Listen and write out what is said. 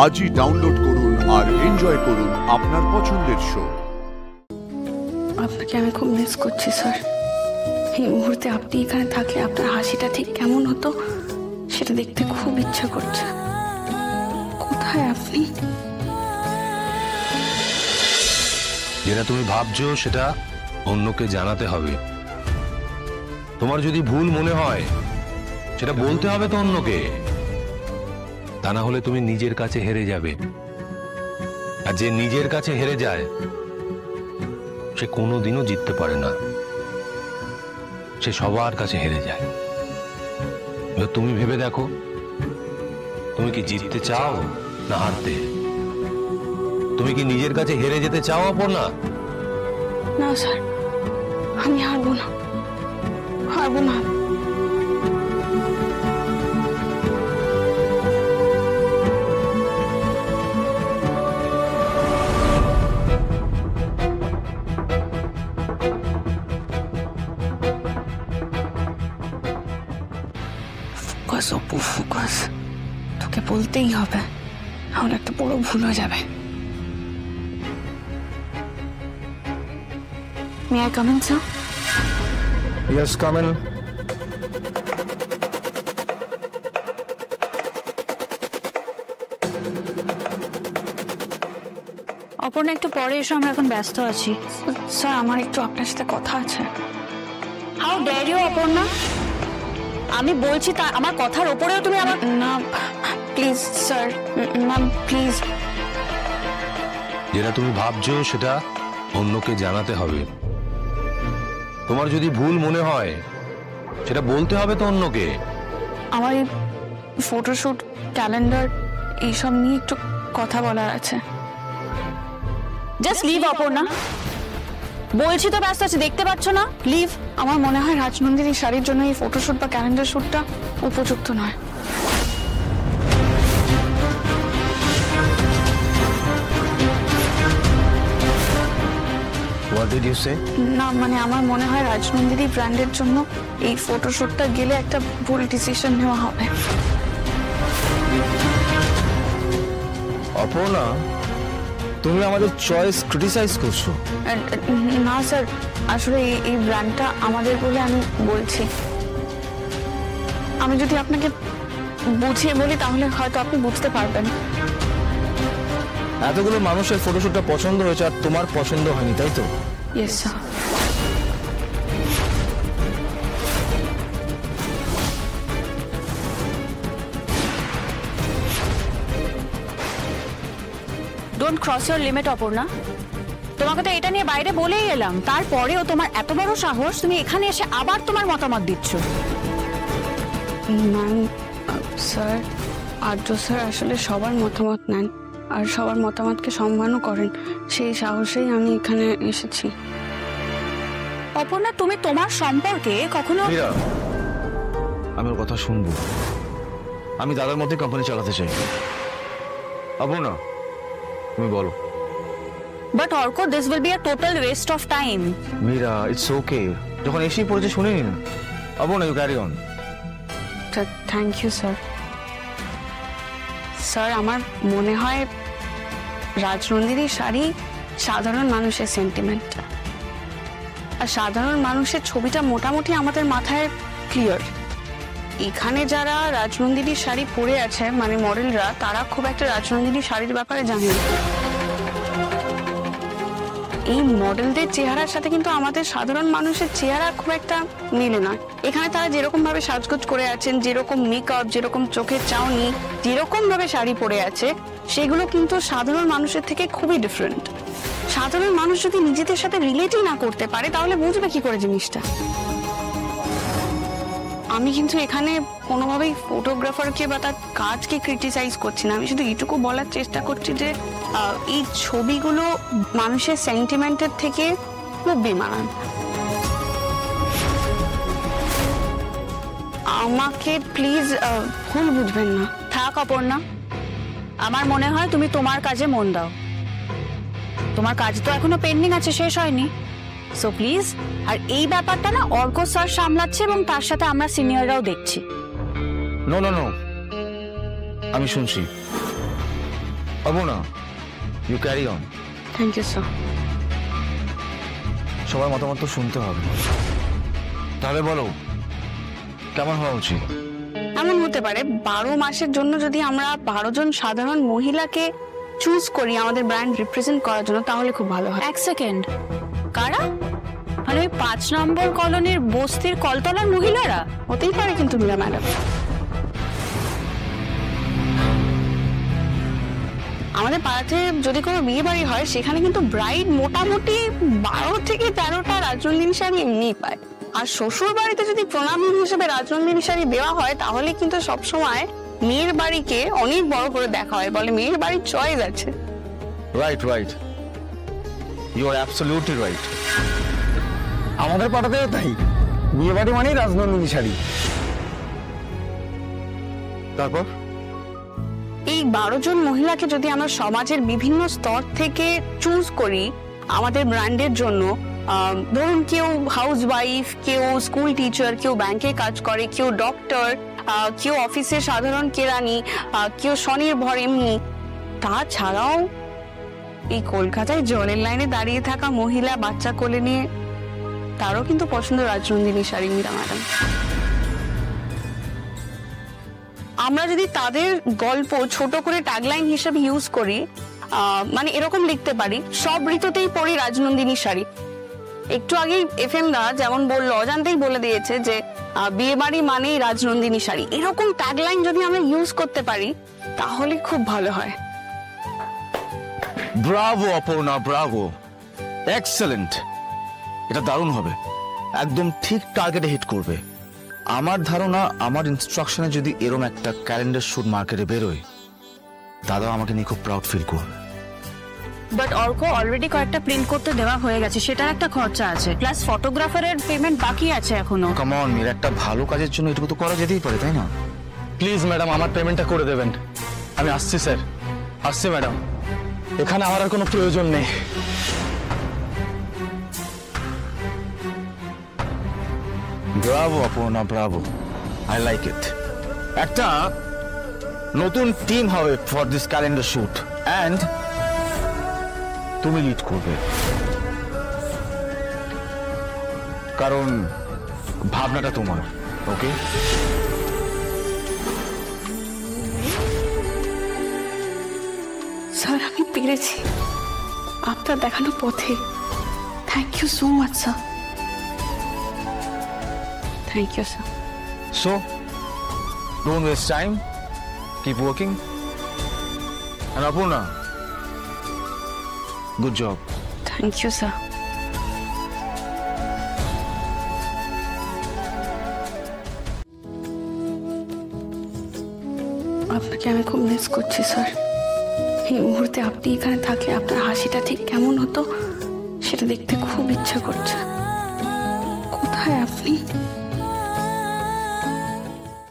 আজই ডাউনলোড করুন আর এনজয় করুন আপনার পছন্দের শো। আপনাকে আমি খুব মিস করছি স্যার। এই মুহূর্তে আপনি এখানে থাকলে আপনার হাসিটা ঠিক কেমন হতো সেটা দেখতে খুব ইচ্ছা করছে। কোথায় আপনি? যেটা তুমি ভাবছো সেটা অন্যকে জানাতে হবে। তোমার যদি ভুল মনে হয় সেটা বলতে হবে তো অন্যকে, তা না হলে তুমি নিজের কাছে হেরে যাবে। আর যে নিজের কাছে হেরে যায় সে কোনোদিনও জিততে পারে না, সে সবার কাছে হেরে যায়। এবার তুমি ভেবে দেখো, তুমি কি জিততে চাও না হারতে? তুমি কি নিজের কাছে হেরে যেতে চাও অপর্ণা? না স্যার, আমি হারবো না, হারবো না। Focus Apu, focus. তোকে বলতেই হবে, নাহলে একটা বড় ভুল হয়ে যাবে। May I come in, sir? Yes, come in. Aparna, একটু পরে এসো, আমরা এখন ব্যস্ত আছি। স্যার, আমার একটু আপনার সাথে কথা আছে। How dare you Aparna? আমি বলছি তা আমার কথার ওপরেও তুমি আমার... না প্লিজ স্যার, ম্যাম প্লিজ। যেটা তুমি ভাবছো সেটা অন্যকে জানাতে হবে। তোমার যদি ভুল মনে হয় সেটা বলতে হবে তো অন্যকে। আমার এই ফটোশুট, ক্যালেন্ডার এইসব নিয়ে একটু কথা বলার আছে। জাস্ট লিভ অপর্ণা, বলছি তো ব্যস্ত আছি, দেখতে পাচ্ছ না? লিভ। আমার মনে হয় রাজনন্দিনীর শাড়ির জন্য এই ফটোশুট বা ক্যালেন্ডার শ্যুটটা উপযুক্ত নয়। What did you say? না মানে আমার মনে হয় রাজনন্দিনী ব্র্যান্ডের জন্য এই ফটোশুটটা গেলে একটা ভুল ডিসিশন নেওয়া হবে। অপর্ণা, তুমি আমাদের চয়েস ক্রিটিসাইজ করছো। না স্যার, আসলে এই ব্র্যান্ডটা আমাদের বলে আমি বলছি। আমি যদি আপনাকে বুঝিয়ে বলি তাহলে হয়তো আপনি বুঝতে পারবেন। এতগুলো মানুষের ফটোশুটটা পছন্দ হয়েছে আর তোমার পছন্দ হয়নি, তাই তো? Yes sir. Don't cross your limit Aparna. তোমাকে তো এটা নিয়ে বাইরে বলেই এলাম, তারপরেও তোমার এত বড় সাহস, তুমি এখানে এসে আবার তোমার মতামত দিচ্ছ। ম্যাম, স্যার, আর্য স্যার আসলে সবার মতামত নেন আর সবার মতামতকে সম্মানও করেন। সেই সাহসেই আমি এখানে এসেছি। অপর্ণা, তুমি তোমার সম্পর্কে কখনো... আমি ওর কথা শুনবো। আমি দাদার মধ্যে কোম্পানি চালাতে চাই। অপর্ণা, তুমি বলো। But Arka, this will be a total waste of time. Meera, it's okay, যখন এসেই পড়েছে শুনে নিন। Aparna, you carry on. Thank you sir. Sir, আমার মনে হয় রাজনন্দিনীর শাড়ি সাধারণ মানুষের সেন্টিমেন্ট, আর সাধারণ মানুষের ছবিটা মোটামুটি আমাদের মাথায় ক্লিয়ার। এখানে যারা রাজনন্দিনীর শাড়ি পরে আছে মানে মডেলরা, তারা খুব একটা রাজনন্দিনীর শাড়ির ব্যাপারে জানে না। এই মডেলদের চেহারার সাথে কিন্তু আমাদের সাধারণ মানুষের চেহারা খুব একটা মিলে না। এখানে তারা যেরকম ভাবে সাজগোজ করে আছেন, যেরকম মেকআপ, যেরকম চোখের চাউনি, যেরকম ভাবে শাড়ি পরে আছে, সেগুলো কিন্তু সাধারণ মানুষের থেকে খুবই ডিফারেন্ট। সাধারণ মানুষ যদি নিজেদের সাথে রিলেটই না করতে পারে তাহলে বুঝবে কি করে জিনিসটা। আমি কিন্তু এখানে কোনোভাবেই ফটোগ্রাফারকে বা তার কাজকে ক্রিটিসাইজ করছি না। আমি শুধু এইটুকু বলার চেষ্টা করছি যে এই ছবিগুলো মানুষের সেন্টিমেন্টের থেকে খুব বেমানান। আমাকে প্লিজ ভুল বুঝবেন না। থাক অপর্ণা, আমার মনে হয় তুমি তোমার কাজে মন দাও। তোমার কাজ তো এখনো পেন্ডিং আছে, শেষ হয়নি। সো প্লিজ, আর এই ব্যাপারটা না অর্ক স্যার সামলাচ্ছে এবং তার সাথে আমরা সিনিয়ররাও দেখছি। নো নো নো, আমি শুনছি। Aparna, you carry on. Thank you sir. সবার মতামত তো শুনতে হবে। তাহলে বলো কেমন হওয়া উচিত? এমন হতে পারে 12 মাসের জন্য যদি আমরা 12 জন সাধারণ মহিলাকে চুজ করি আমাদের ব্র্যান্ড রিপ্রেজেন্ট করার জন্য, তাহলে খুব ভালো হয়। এক সেকেন্ড, কারা? মানে ওই 5 নম্বর কলোনির বস্তির কলতলার মহিলারা? হতেই পারে কিন্তু মীরা ম্যাডাম, আমাদের পাড়াতে যদি কোনো বিয়ে বাড়ি হয় সেখানে কিন্তু ব্রাইড মোটামুটি 12 থেকে 13টা রাজনন্দিনী শাড়ি এমনিই পায়। আর শ্বশুর বাড়িতে যদি প্রণামী হিসেবে রাজনন্দিনী শাড়ি দেওয়া হয় তাহলে কিন্তু সবসময় মেয়ের বাড়িকে অনেক বড় করে দেখা হয়, বলে মেয়ের বাড়ির চয়েস আছে। Right right, you are absolutely right. আমাদের পাড়াতেও তাই, বিয়ে বাড়ি মানেই রাজনন্দিনী শাড়ি। তারপর এই 12 জন মহিলাকে যদি আমরা সমাজের বিভিন্ন স্তর থেকে চুজ করি আমাদের ব্র্যান্ডের জন্য, ধরুন কেউ হাউস ওয়াইফ, কেউ স্কুল টিচার, কেউ ব্যাংকে কাজ করে, কেউ ডক্টর, কেউ অফিসে সাধারণ কেরানি, কেউ স্বনির্ভর এমনি, তাছাড়াও এই কলকাতায় জলের লাইনে দাঁড়িয়ে থাকা মহিলা বাচ্চা কোলে নিয়ে, তারও কিন্তু পছন্দ রাজনন্দিনী শাড়ি মীরা ম্যাডাম। আমরা যদি তাদের গল্প ছোট করে ট্যাগলাইন হিসেবে ইউজ করি, মানে এরকম লিখতে পারি, সব ঋতুতেই পরি রাজনন্দিনী শাড়ি। একটু আগেই FM দা যেমন বললো, অজান্তেই বলে দিয়েছে যে বিয়ে বাড়ি মানেই রাজনন্দিনী শাড়ি। এরকম ট্যাগলাইন যদি আমরা ইউজ করতে পারি তাহলে খুব ভালো হয়। Bravo Aparna, Bravo, excellent. এটা দারুণ হবে, একদম ঠিক টার্গেটে হিট করবে। আমার ধারণা আমার ইনস্ট্রাকশনে যদি এরম একটা ক্যালেন্ডার শুট মার্কেটে বেরোয়, দাদা আমাকে নিয়ে খুব প্রাউড ফিল করবে। বাট অর্ক অলরেডি কয়েকটা প্রিন্ট করতে দেওয়া হয়ে গেছে, সেটার একটা খরচা আছে, প্লাস ফটোগ্রাফারের পেমেন্ট বাকি আছে এখনো। কাম অন মির, একটা ভালো কাজের জন্য এটুকু তো করা যেতেই পারে, তাই না? প্লিজ ম্যাডাম, আমার পেমেন্টটা করে দেবেন। আমি আসছি স্যার, আসছি ম্যাডাম, এখানে আমার আর কোনো প্রয়োজন নেই। Bravo Aparna, Bravo, I like it. একটা নতুন টিম হবে for this calendar shoot, and তুমি লিড করবে, কারণ ভাবনাটা তোমার। ওকে? স্যার আমি পেরেছি আপনার দেখানো পথে। Thank you so much sir. Thank you sir. So, don't waste time. Keep working. And Apurna, good job. Thank you sir. আপনাকে আমি খুব মিস করছি স্যার। এই মুহূর্তে আপনি এখানে থাকলে আপনার হাসিটা ঠিক কেমন হতো সেটা দেখতে খুব ইচ্ছা করছে। কোথায় আপনি?